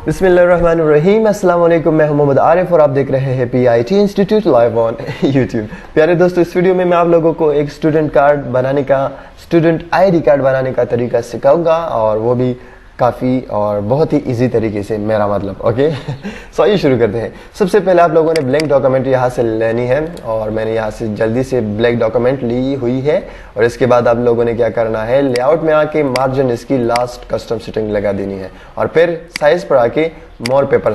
बिस्मिल्लाहिर्रहमानिर्रहीम। अस्सलाम वालेकुम। मैं हूं मोहम्मद आरिफ और आप देख रहे हैं PIT institute live on YouTube. प्यारे दोस्तों, इस वीडियो में मैं आप लोगों को एक स्टूडेंट ID कार्ड बनाने का तरीका सिखाऊंगा, और वो भी काफ़ी और बहुत ही इजी तरीके से, मेरा मतलब। ओके सो आइए शुरू करते हैं। सबसे पहले आप लोगों ने ब्लैंक डॉक्यूमेंट यहाँ से लेनी है, और मैंने यहाँ से जल्दी से ब्लैंक डॉक्यूमेंट ली हुई है। और इसके बाद आप लोगों ने क्या करना है, लेआउट में आके मार्जिन इसकी लास्ट कस्टम सेटिंग लगा देनी है, और फिर साइज पर आके मोर पेपर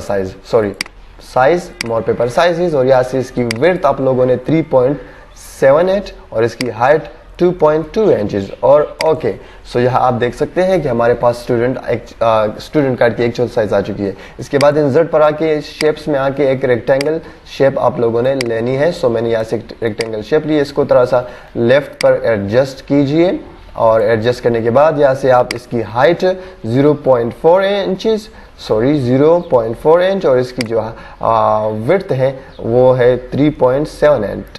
साइज, और यहाँ से इसकी विड्थ आप लोगों ने 3.78 और इसकी हाइट 2.2 इंचेस। और ओके, सो यहाँ आप देख सकते हैं कि हमारे पास स्टूडेंट कार्ड की एक्चुअल साइज आ चुकी है। इसके बाद इंसर्ट पर आके शेप्स में आके एक रेक्टेंगल शेप आप लोगों ने लेनी है। सो मैंने यहाँ से एक रेक्टेंगल शेप ली है, इसको थोड़ा सा लेफ्ट पर एडजस्ट कीजिए, और एडजस्ट करने के बाद यहाँ से आप इसकी हाइट 0.4 इंच और इसकी जो विड्थ है वो है 3.78।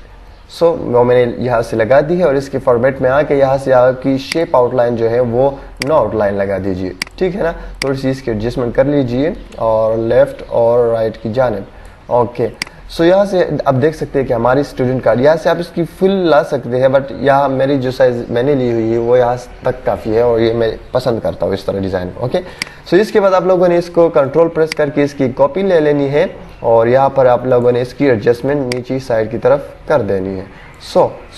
सो वो मैंने यहाँ से लगा दी है, और इसके फॉर्मेट में आके यहाँ से आपकी शेप आउटलाइन जो है वो नो आउटलाइन लगा दीजिए, ठीक है ना। थोड़ी सी इसकी एडजस्टमेंट कर लीजिए, और लेफ्ट और राइट की जानिब। ओके, सो यहाँ से आप देख सकते हैं कि हमारी स्टूडेंट कार्ड, यहाँ से आप इसकी फुल ला सकते हैं, बट यहाँ मेरी जो साइज मैंने ली हुई है वो यहाँ तक काफ़ी है, और ये मैं पसंद करता हूँ इस तरह डिज़ाइन। ओके, सो इसके बाद आप लोगों ने इसको कंट्रोल प्रेस करके इसकी कॉपी ले लेनी है, और यहाँ पर आप लोगों ने इसकी एडजस्टमेंट नीचे साइड की तरफ कर देनी है।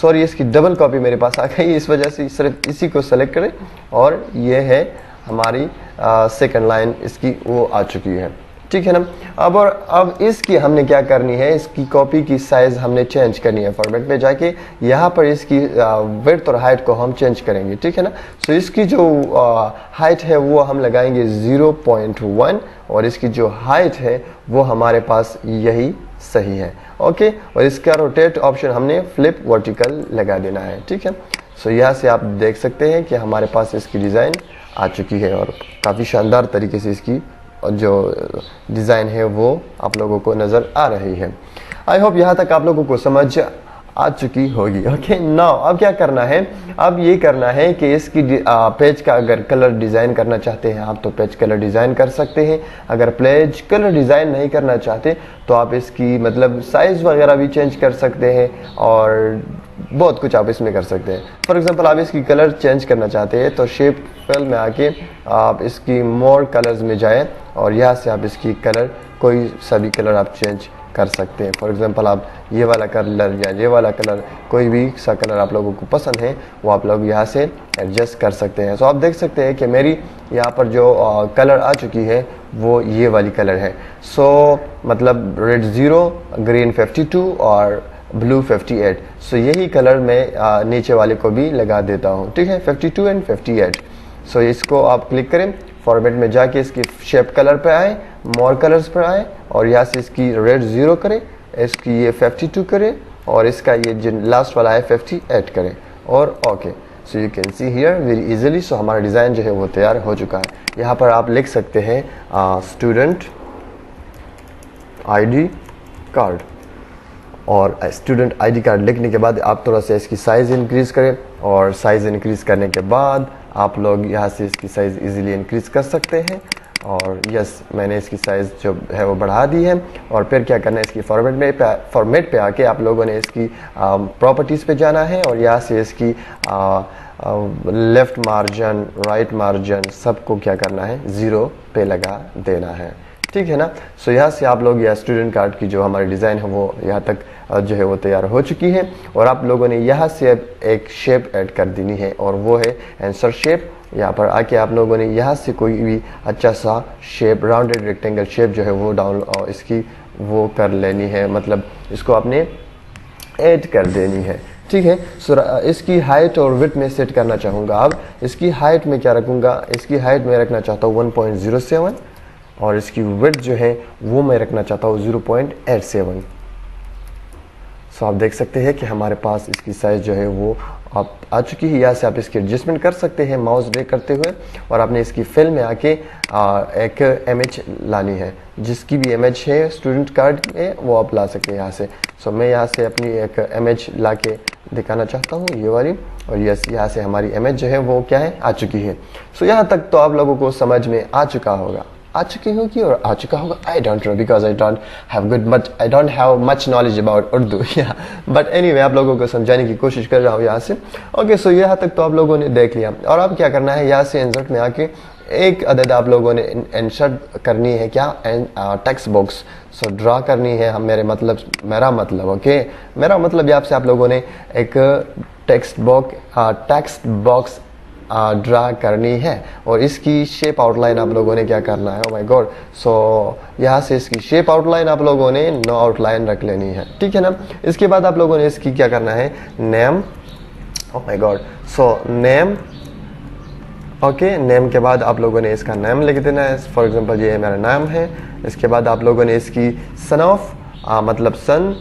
सॉरी, इसकी डबल कॉपी मेरे पास आ गई, इस वजह से सिर्फ इसी को सेलेक्ट करें, और ये है हमारी सेकंड लाइन इसकी वो आ चुकी है, ठीक है ना। अब इसकी हमने क्या करनी है, इसकी कॉपी की साइज हमने चेंज करनी है। फॉर्मेट पे जाके यहाँ पर इसकी विड्थ और हाइट को हम चेंज करेंगे, ठीक है ना। सो इसकी जो हाइट है वो हम लगाएंगे 0.1, और इसकी जो हाइट है वो हमारे पास यही सही है। ओके, और इसका रोटेट ऑप्शन हमने फ्लिप वर्टिकल लगा देना है, ठीक है। सो यहाँ से आप देख सकते हैं कि हमारे पास इसकी डिज़ाइन आ चुकी है, और काफ़ी शानदार तरीके से इसकी जो डिज़ाइन है वो आप लोगों को नज़र आ रही है। आई होप यहाँ तक आप लोगों को समझ आ चुकी होगी। ओके, नाउ अब क्या करना है, अब ये करना है कि इसकी पेज का अगर कलर डिज़ाइन करना चाहते हैं आप, तो पेज कलर डिज़ाइन कर सकते हैं। अगर पेज कलर डिज़ाइन नहीं करना चाहते तो आप इसकी मतलब साइज़ वगैरह भी चेंज कर सकते हैं, और बहुत कुछ आप इसमें कर सकते हैं। फॉर एग्जांपल, आप इसकी कलर चेंज करना चाहते हैं तो शेप फिल में आके आप इसकी मोर कलर्स में जाएं, और यहाँ से आप इसकी कलर कोई सा भी कलर आप चेंज कर सकते हैं। फॉर एग्जांपल, आप ये वाला कलर या ये वाला कलर, कोई भी सा कलर आप लोगों को पसंद है वो आप लोग यहाँ से एडजस्ट कर सकते हैं। सो आप देख सकते हैं कि मेरी यहाँ पर जो कलर आ चुकी है वो ये वाली कलर है। सो मतलब रेड 0, ग्रीन 52 और ब्लू 58। सो यही कलर मैं नीचे वाले को भी लगा देता हूँ, ठीक है, 52 एंड 58। सो इसको आप क्लिक करें, फॉर्मेट में जाके इसकी शेप कलर पे आए, मोर कलर्स पर आए, और यहाँ से इसकी रेड 0 करें, इसकी ये 52 करें, और इसका ये जो लास्ट वाला है 58 करें, और okay. So you can see here very easily. So हमारा डिज़ाइन जो है वो तैयार हो चुका है। यहाँ पर आप लिख सकते हैं स्टूडेंट ID कार्ड, और स्टूडेंट ID कार्ड लिखने के बाद आप थोड़ा सा इसकी साइज़ इंक्रीज़ करें, और साइज़ इंक्रीज़ करने के बाद आप लोग यहाँ से इसकी साइज़ इजीली इंक्रीज़ कर सकते हैं। और यस, मैंने इसकी साइज़ जो है वो बढ़ा दी है। और फिर क्या करना है, इसकी फॉर्मेट पे आके आप लोगों ने इसकी प्रॉपर्टीज़ पे जाना है, और यहाँ से इसकी लेफ़्ट मार्जिन, राइट मार्जिन, सबको क्या करना है, 0 पे लगा देना है, ठीक है ना। सो यहाँ से आप लोग यह स्टूडेंट कार्ड की जो हमारी डिज़ाइन है वो यहाँ तक जो है वो तैयार हो चुकी है, और आप लोगों ने यहाँ से अब एक शेप ऐड कर देनी है, और वो है आंसर शेप। यहाँ पर आके आप लोगों ने यहाँ से कोई भी अच्छा सा शेप, राउंडेड रेक्टेंगल शेप जो है वो इसकी वो कर लेनी है, मतलब इसको आपने ऐड कर देनी है, ठीक है। सो इसकी हाइट और विड्थ में सेट करना चाहूँगा। अब इसकी हाइट में क्या रखूँगा, इसकी हाइट में रखना चाहता हूँ 1.07, और इसकी विड्थ जो है वो मैं रखना चाहता हूँ 0.87। सो आप देख सकते हैं कि हमारे पास इसकी साइज़ जो है वो आप आ चुकी है। यहाँ से आप इसकी एडजस्टमेंट कर सकते हैं माउस ड्रैग करते हुए, और आपने इसकी फिल में आके एक इमेज लानी है, जिसकी भी इमेज है स्टूडेंट कार्ड में वो आप ला सकते हैं यहाँ से। सो मैं यहाँ से अपनी एक इमेज ला के दिखाना चाहता हूँ, ये वाली, और यस, यहाँ से हमारी इमेज जो है वो क्या है, आ चुकी है। सो यहाँ तक तो आप लोगों को समझ में आ चुका होगा। आ चुकी होगी और आ चुका होगा, I don't know because I don't have much knowledge about Urdu या बट एनीवे आप लोगों को समझाने की कोशिश कर रहा हूँ यहाँ से। ओके, सो यहाँ तक तो आप लोगों ने देख लिया और अब क्या करना है, यहाँ से इंसर्ट में आके एक अदद आप लोगों ने इंसर्ट करनी है, क्या टेक्स्ट बॉक्स सो ड्रा करनी है। मेरा मतलब ओके, मेरा मतलब यहाँ से आप लोगों ने एक टेक्स्ट बॉक्स ड्रा करनी है और इसकी शेप आउटलाइन आप लोगों ने क्या करना है, ओ माय गॉड, सो यहाँ से इसकी शेप आउटलाइन आप लोगों ने नो आउटलाइन रख लेनी है, ठीक है ना। इसके बाद आप लोगों ने इसकी क्या करना है, name, oh my God, so name, okay, name के बाद आप लोगों ने इसका नेम लिख देना है। फॉर एग्जांपल ये मेरा नाम है। इसके बाद आप लोगों ने इसकी सन ऑफ मतलब सन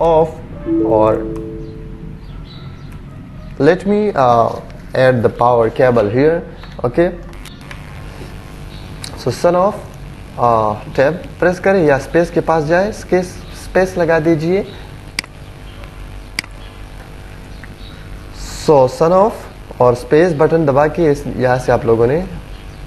ऑफ और let me add the power cable here, okay, so son of tab press करें या स्पेस के पास जाए, स्पेस लगा दीजिए। so son of और स्पेस बटन दबा के यहाँ से आप लोगों ने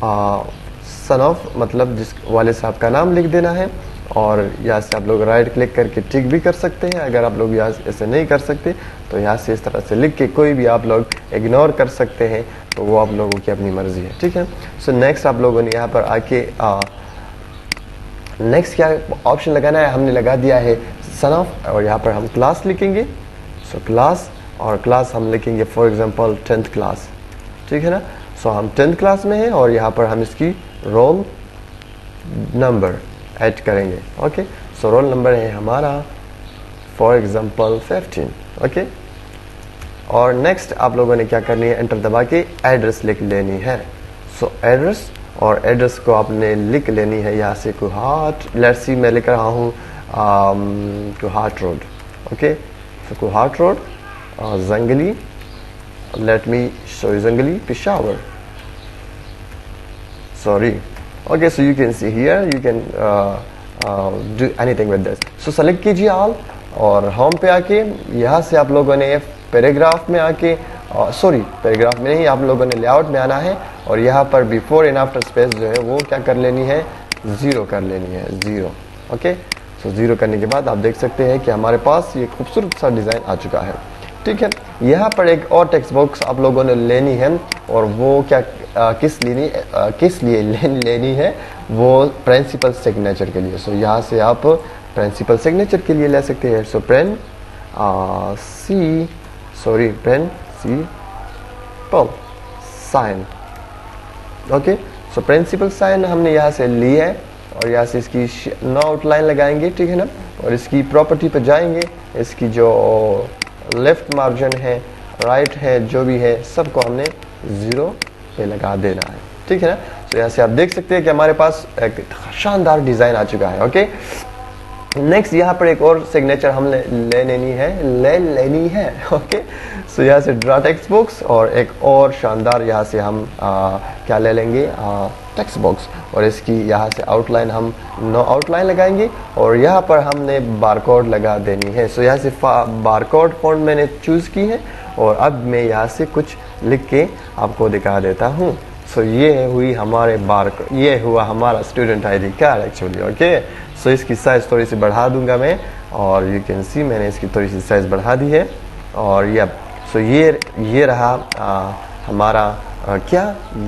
सन ऑफ मतलब जिस वाले साहब का नाम लिख देना है और यहाँ से आप लोग राइट क्लिक करके टिक भी कर सकते हैं। अगर आप लोग यहाँ ऐसे नहीं कर सकते तो यहाँ से इस तरह से लिख के कोई भी आप लोग इग्नोर कर सकते हैं, तो वो आप लोगों की अपनी मर्जी है, ठीक है। सो नेक्स्ट आप लोगों ने यहाँ पर आके नेक्स्ट क्या ऑप्शन लगाना है, हमने लगा दिया है सन ऑफ और यहाँ पर हम क्लास लिखेंगे। सो क्लास और क्लास हम लिखेंगे फॉर एग्जांपल 10th क्लास, ठीक है ना। सो हम 10th क्लास में हैं और यहाँ पर हम इसकी रोल नंबर ऐड करेंगे, ओके। सो रोल नंबर है हमारा फॉर एग्जांपल 15, ओके। और नेक्स्ट आप लोगों ने क्या करनी है, एंटर दबा के एड्रेस लिख लेनी है। सो एड्रेस और एड्रेस को आपने लिख लेनी है यहाँ से कुहाट, लेट्स सी मैं लिख रहा हूँ कुहाट रोड, ओके। सो कुहाट रोड जंगली, लेट मी शो जंगली Peshawar, sorry, okay, so you can see here you can do anything with this। so select कीजिए all और होम पे आके यहाँ से आप लोगों ने पैराग्राफ में आके पैराग्राफ में नहीं, आप लोगों ने लेआउट में आना है और यहाँ पर बिफोर एंड आफ्टर स्पेस जो है वो क्या कर लेनी है, 0 कर लेनी है, 0, ओके। सो 0 करने के बाद आप देख सकते हैं कि हमारे पास ये खूबसूरत सा डिज़ाइन आ चुका है, ठीक है। यहाँ पर एक और टेक्स्ट बॉक्स आप लोगों ने लेनी है और वो क्या किस लिए लेनी है, वो प्रिंसिपल सिग्नेचर के लिए। सो यहाँ से आप प्रिंसिपल सिग्नेचर के लिए ले सकते हैं। So principal sign, okay. So principal sign हमने यहाँ से ली है और यहाँ से इसकी नो आउटलाइन लगाएंगे, ठीक है ना। और इसकी प्रॉपर्टी पे जाएंगे, इसकी जो लेफ्ट मार्जिन है, राइट है, जो भी है सबको हमने 0 पे लगा देना है, ठीक है ना। तो यहाँ से आप देख सकते हैं कि हमारे पास एक शानदार डिज़ाइन आ चुका है, ओके। नेक्स्ट यहाँ पर एक और सिग्नेचर हम ले लेनी है, ओके। सो यहाँ से ड्रा टेक्स्ट बॉक्स और एक और शानदार यहाँ से हम क्या ले लेंगे, टेक्स्ट बॉक्स और इसकी यहाँ से आउटलाइन हम नो आउटलाइन लगाएंगे और यहाँ पर हमने बारकोड लगा देनी है। सो यहाँ से बारकोड फॉन्ट मैंने चूज़ की है और अब मैं यहाँ से कुछ लिख के आपको दिखा देता हूँ। सो ये हुआ हमारा student ID card actually, okay. So इसकी साइज़ थोड़ी सी बढ़ा दूंगा मैं और यू कैन सी मैंने इसकी थोड़ी सी साइज़ बढ़ा दी है और सो ये रहा हमारा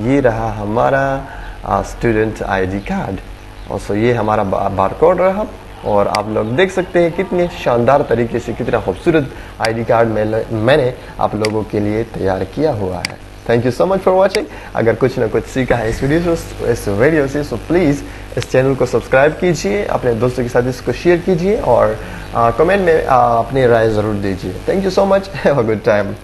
ये रहा हमारा स्टूडेंट आईडी कार्ड और सो ये हमारा बारकोड रहा और आप लोग देख सकते हैं कितने शानदार तरीके से कितना खूबसूरत आईडी कार्ड मैंने आप लोगों के लिए तैयार किया हुआ है। Thank you so much for watching. अगर कुछ ना कुछ सीखा है इस वीडियो से सो प्लीज़ इस चैनल को सब्सक्राइब कीजिए, अपने दोस्तों के साथ इसको शेयर कीजिए और कमेंट में अपनी राय ज़रूर दीजिए। Thank you so much, have a good time.